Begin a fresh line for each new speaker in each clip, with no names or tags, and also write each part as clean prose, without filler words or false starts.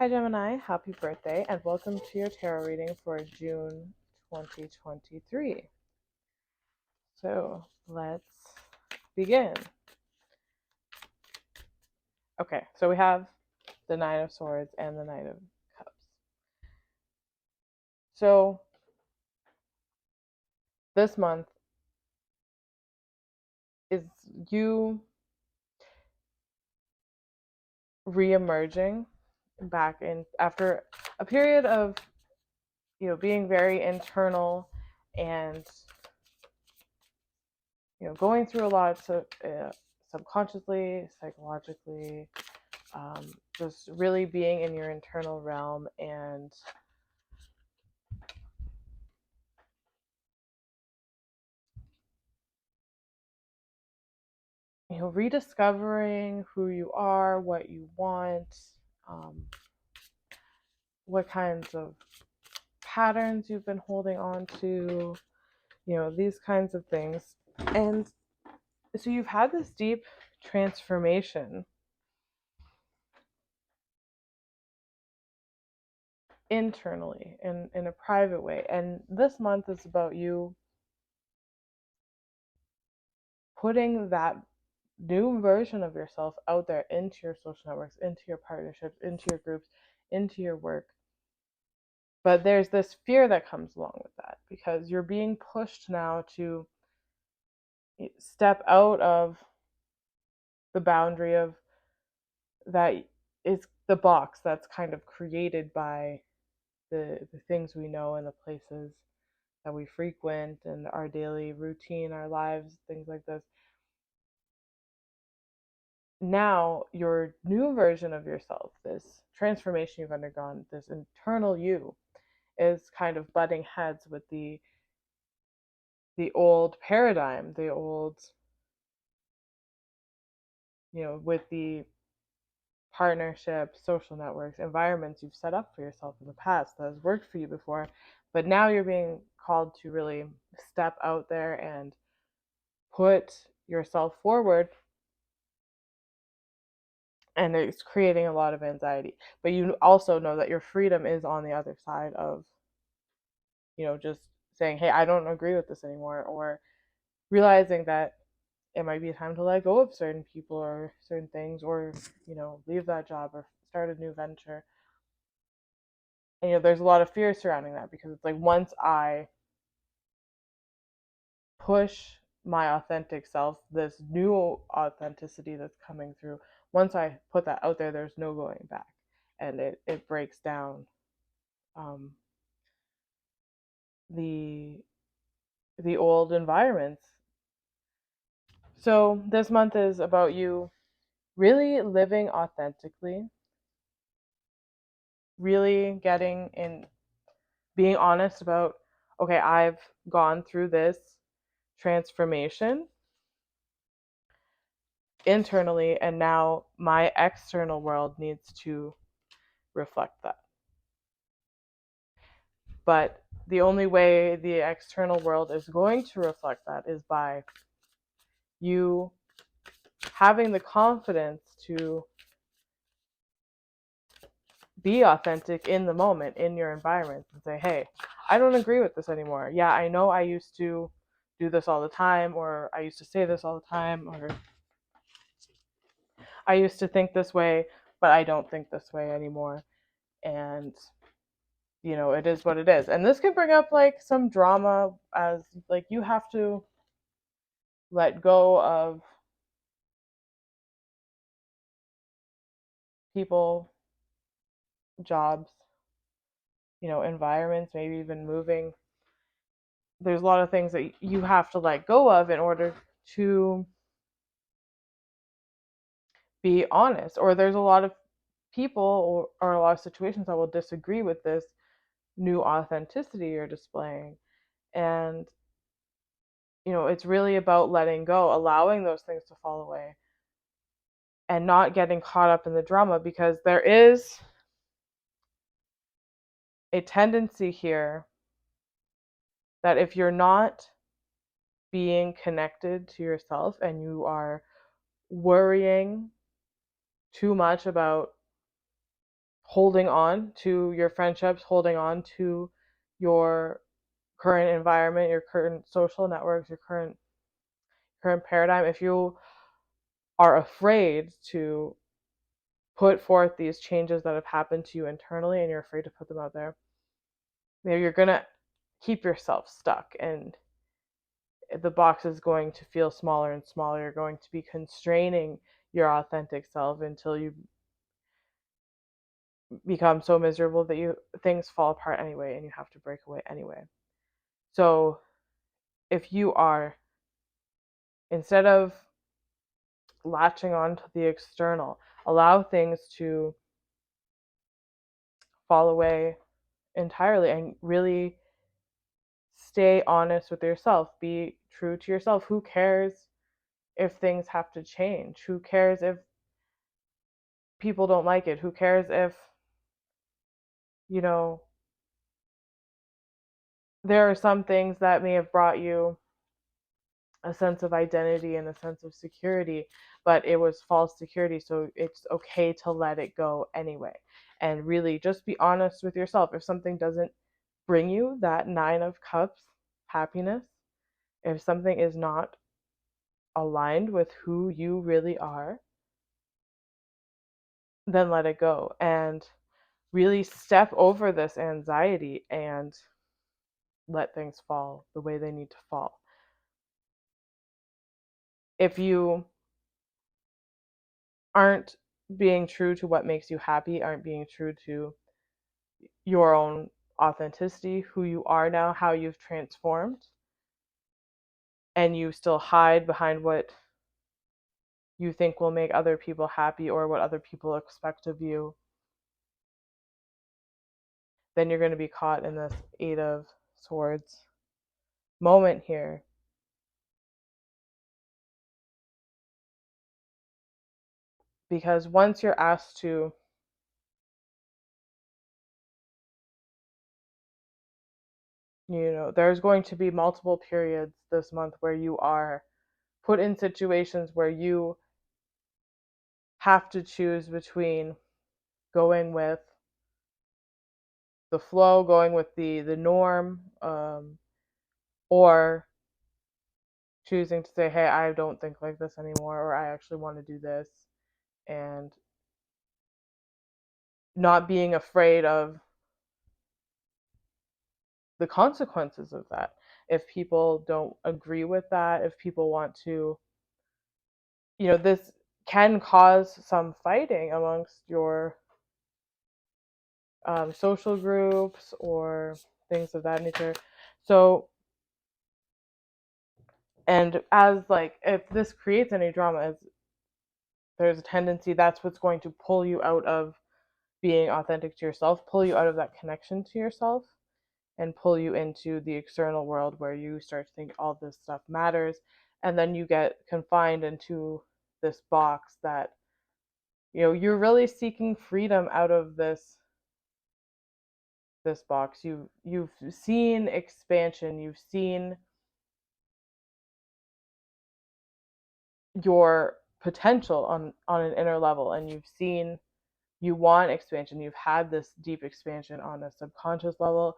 Hi Gemini, happy birthday and welcome to your tarot reading for June 2023. So let's begin. Okay, so we have the Nine of Swords and the Knight of Cups. So this month is you re-emerging back in after a period of being very internal and going through a lot subconsciously, psychologically, just really being in your internal realm and rediscovering who you are, what you want, um, what kinds of patterns you've been holding on to, these kinds of things. And so you've had this deep transformation internally in a private way. And this month is about you putting that new version of yourself out there into your social networks, into your partnerships, into your groups, into your work. But there's this fear that comes along with that because you're being pushed now to step out of the boundary of that is the box that's kind of created by the things we know and the places that we frequent and our daily routine, our lives, things like this. Now your new version of yourself, this transformation you've undergone, this internal you, is kind of butting heads with the old paradigm, the old, with the partnerships, social networks, environments you've set up for yourself in the past that has worked for you before. But now you're being called to really step out there and put yourself forward. And it's creating a lot of anxiety. But you also know that your freedom is on the other side of, just saying, hey, I don't agree with this anymore, or realizing that it might be a time to let go of certain people or certain things, or leave that job or start a new venture. And there's a lot of fear surrounding that because it's like, once I push my authentic self, this new authenticity that's coming through, once I put that out there, there's no going back, and it breaks down um, the old environments. So this month is about you really living authentically, really getting in, being honest about, okay, I've gone through this transformation internally, and now my external world needs to reflect that. But the only way the external world is going to reflect that is by you having the confidence to be authentic in the moment, in your environment, and say, hey, I don't agree with this anymore. Yeah, I know I used to do this all the time, or I used to say this all the time, or I used to think this way, but I don't think this way anymore. And it is what it is. And this can bring up like some drama, as like you have to let go of people, jobs, environments, maybe even moving. There's a lot of things that you have to let go of in order to be honest. Or there's a lot of people or a lot of situations that will disagree with this new authenticity you're displaying. And it's really about letting go, allowing those things to fall away, and not getting caught up in the drama, because there is a tendency here that if you're not being connected to yourself and you are worrying too much about holding on to your friendships, holding on to your current environment, your current social networks, your current paradigm, if you are afraid to put forth these changes that have happened to you internally and you're afraid to put them out there, you're going to keep yourself stuck, and the box is going to feel smaller and smaller. You're going to be constraining your authentic self until you become so miserable that things fall apart anyway and you have to break away anyway. So if you are, instead of latching on to the external, allow things to fall away entirely and really stay honest with yourself. Be true to yourself. Who cares if things have to change? Who cares if people don't like it? Who cares if, you know, there are some things that may have brought you a sense of identity and a sense of security, but it was false security, so it's okay to let it go anyway. And really just be honest with yourself. If something doesn't bring you that 9 of Cups happiness, if something is not aligned with who you really are, then let it go and really step over this anxiety and let things fall the way they need to fall. If you aren't being true to what makes you happy, aren't being true to your own authenticity, who you are now, how you've transformed, and you still hide behind what you think will make other people happy or what other people expect of you, then you're going to be caught in this 8 of Swords moment here. Because once you're asked to, there's going to be multiple periods this month where you are put in situations where you have to choose between going with the flow, going with the norm, or choosing to say, hey, I don't think like this anymore, or I actually want to do this, and not being afraid of the consequences of that. If people don't agree with that, if people want to, this can cause some fighting amongst your social groups or things of that nature. So, and as like, if this creates any drama, as there's a tendency that's what's going to pull you out of being authentic to yourself, pull you out of that connection to yourself, and pull you into the external world where you start to think all this stuff matters, and then you get confined into this box that you're really seeking freedom out of this box. You've seen expansion, you've seen your potential on an inner level, and you want expansion. You've had this deep expansion on a subconscious level,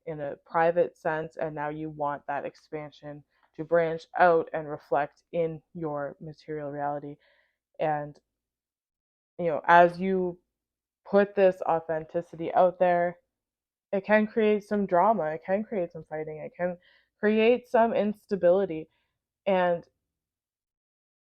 in a private sense, and now you want that expansion to branch out and reflect in your material reality. And as you put this authenticity out there, it can create some drama, it can create some fighting, it can create some instability, and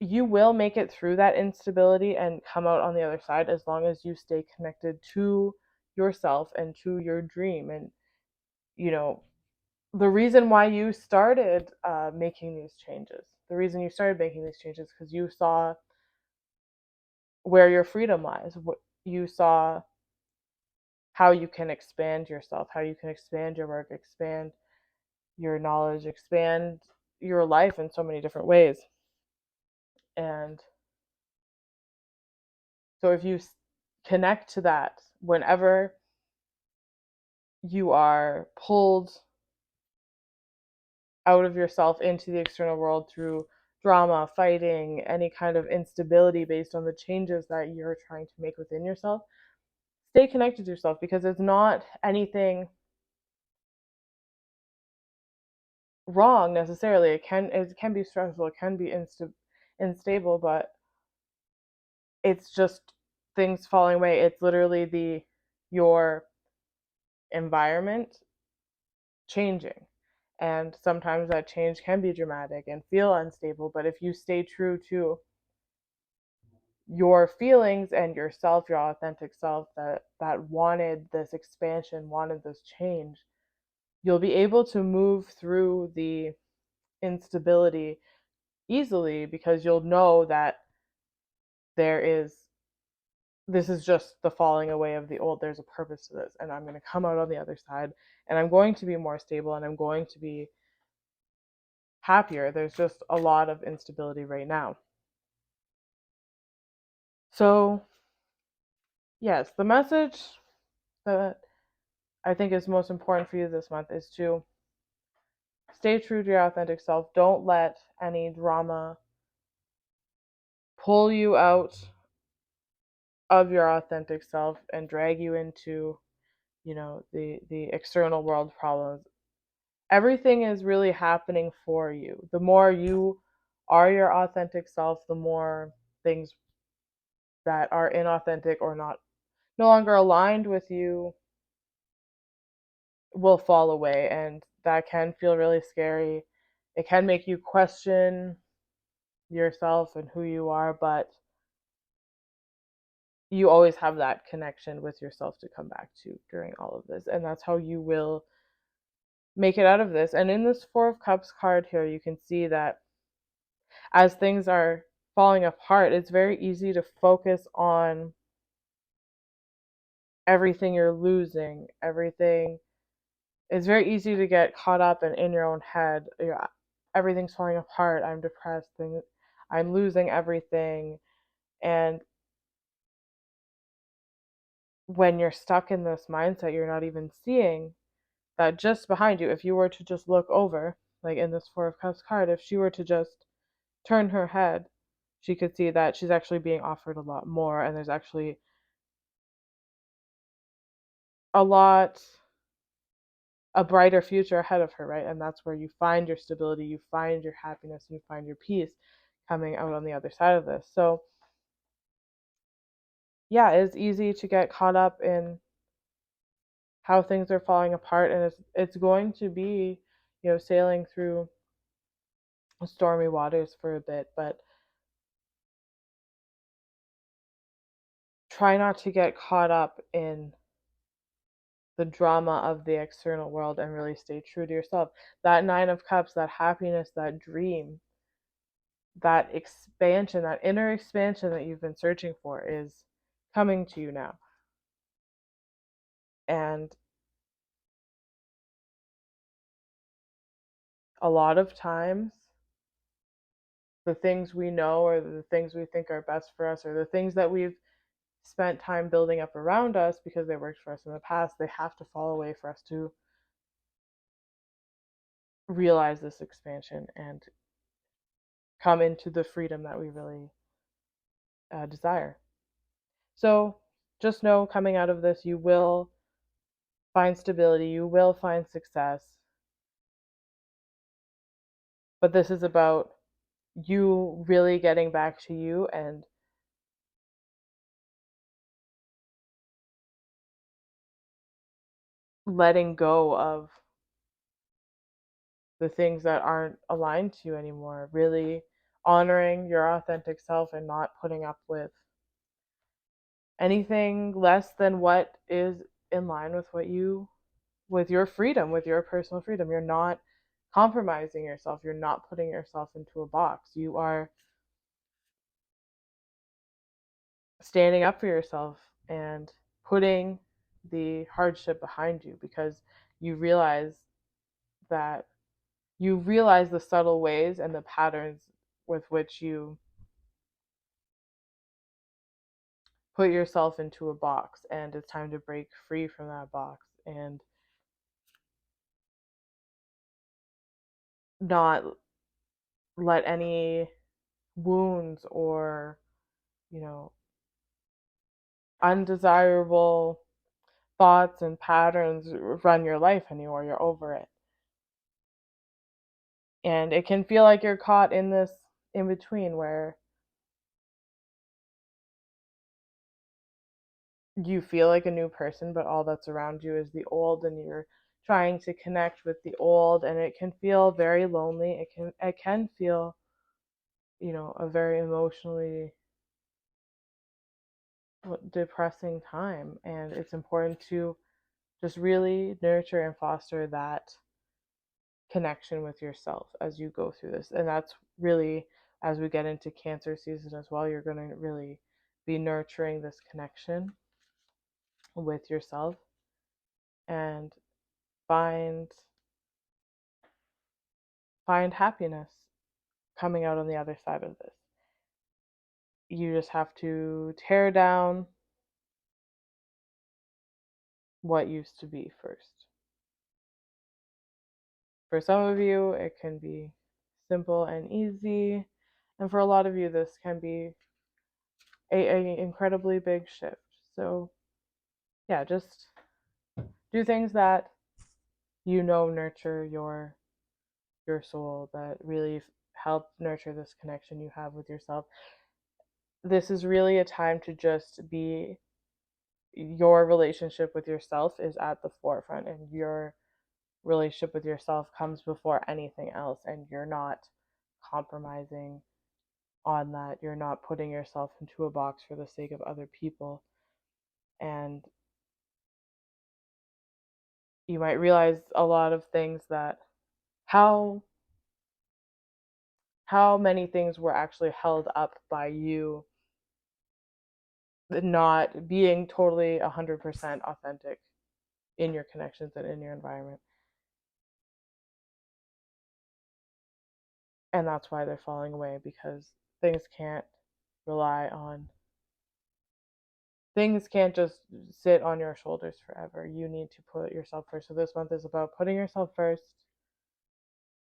you will make it through that instability and come out on the other side as long as you stay connected to yourself and to your dream. And the reason why you started making these changes, the reason you started making these changes, because you saw where your freedom lies. You saw how you can expand yourself, how you can expand your work, expand your knowledge, expand your life in so many different ways. And so if you connect to that, whenever you are pulled out of yourself into the external world through drama, fighting, any kind of instability based on the changes that you're trying to make within yourself, stay connected to yourself, because it's not anything wrong necessarily. It can be stressful, it can be unstable, but it's just things falling away. It's literally the your environment changing. And sometimes that change can be dramatic and feel unstable, but if you stay true to your feelings and yourself, your authentic self that wanted this expansion, wanted this change, you'll be able to move through the instability easily, because you'll know that there is this is just the falling away of the old. There's a purpose to this, and I'm going to come out on the other side, and I'm going to be more stable, and I'm going to be happier. There's just a lot of instability right now. So, yes, the message that I think is most important for you this month is to stay true to your authentic self. Don't let any drama pull you out of your authentic self and drag you into, the external world problems. Everything is really happening for you. The more you are your authentic self, the more things that are inauthentic or no longer aligned with you will fall away, and that can feel really scary. It can make you question yourself and who you are, but you always have that connection with yourself to come back to during all of this, and that's how you will make it out of this. And in this Four of Cups card here, you can see that as things are falling apart, it's very easy to focus on everything you're losing, everything. It's very easy to get caught up in your own head. Everything's falling apart. I'm depressed. I'm losing everything. And when you're stuck in this mindset, you're not even seeing that just behind you, if you were to just look over, like in this Four of Cups card, if she were to just turn her head, she could see that she's actually being offered a lot more, and there's actually a lot a brighter future ahead of her, right? And that's where you find your stability, you find your happiness, and you find your peace coming out on the other side of this. So, yeah, it's easy to get caught up in how things are falling apart, and it's going to be, sailing through stormy waters for a bit, but try not to get caught up in the drama of the external world and really stay true to yourself. That Nine of Cups, that happiness, that dream, that expansion, that inner expansion that you've been searching for is coming to you now. And a lot of times, the things we know, or the things we think are best for us, or the things that we've spent time building up around us because they worked for us in the past, they have to fall away for us to realize this expansion and come into the freedom that we really desire. So just know, coming out of this, you will find stability, you will find success. But this is about you really getting back to you and letting go of the things that aren't aligned to you anymore. Really honoring your authentic self and not putting up with anything less than what is in line with your freedom, with your personal freedom. You're not compromising yourself. You're not putting yourself into a box. You are standing up for yourself and putting the hardship behind you, because you realize that you realize the subtle ways and the patterns with which you put yourself into a box, and it's time to break free from that box and not let any wounds or, you know, undesirable thoughts and patterns run your life anymore. You're over it. And it can feel like you're caught in this in between where you feel like a new person, but all that's around you is the old, and you're trying to connect with the old, and it can feel very lonely. It can feel, a very emotionally depressing time, and it's important to just really nurture and foster that connection with yourself as you go through this. And that's really, as we get into Cancer season as well, you're going to really be nurturing this connection with yourself and find find happiness coming out on the other side of this. You just have to tear down what used to be first. For some of you, it can be simple and easy, and for a lot of you, this can be a incredibly big shift. So, yeah, just do things that nurture your soul, that really help nurture this connection you have with yourself. This is really a time to just be, your relationship with yourself is at the forefront, and your relationship with yourself comes before anything else, and you're not compromising on that. You're not putting yourself into a box for the sake of other people. And you might realize a lot of things, that how many things were actually held up by you not being totally 100% authentic in your connections and in your environment. And that's why they're falling away, because things can't rely on things can't just sit on your shoulders forever. You need to put yourself first. So this month is about putting yourself first,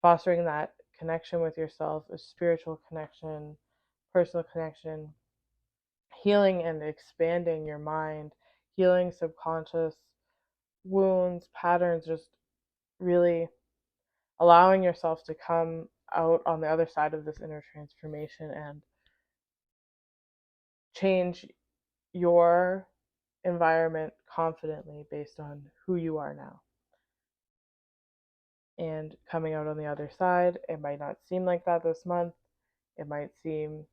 fostering that connection with yourself, a spiritual connection, personal connection, healing and expanding your mind, healing subconscious wounds, patterns, just really allowing yourself to come out on the other side of this inner transformation and change your environment confidently based on who you are now. And coming out on the other side, it might not seem like that this month. It might seem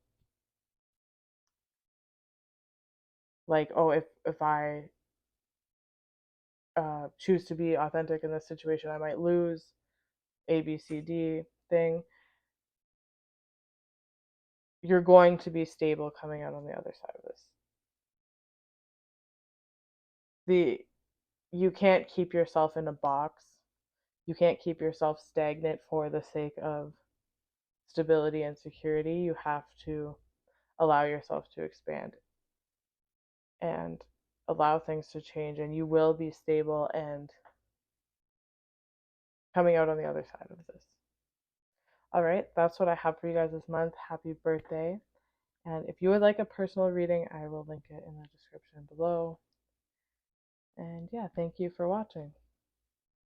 like, oh, if I choose to be authentic in this situation, I might lose A, B, C, D thing. You're going to be stable coming out on the other side of this. You can't keep yourself in a box. You can't keep yourself stagnant for the sake of stability and security. You have to allow yourself to expand and allow things to change, and you will be stable and coming out on the other side of this. All right, that's what I have for you guys this month. Happy birthday. And if you would like a personal reading, I will link it in the description below. And yeah, thank you for watching.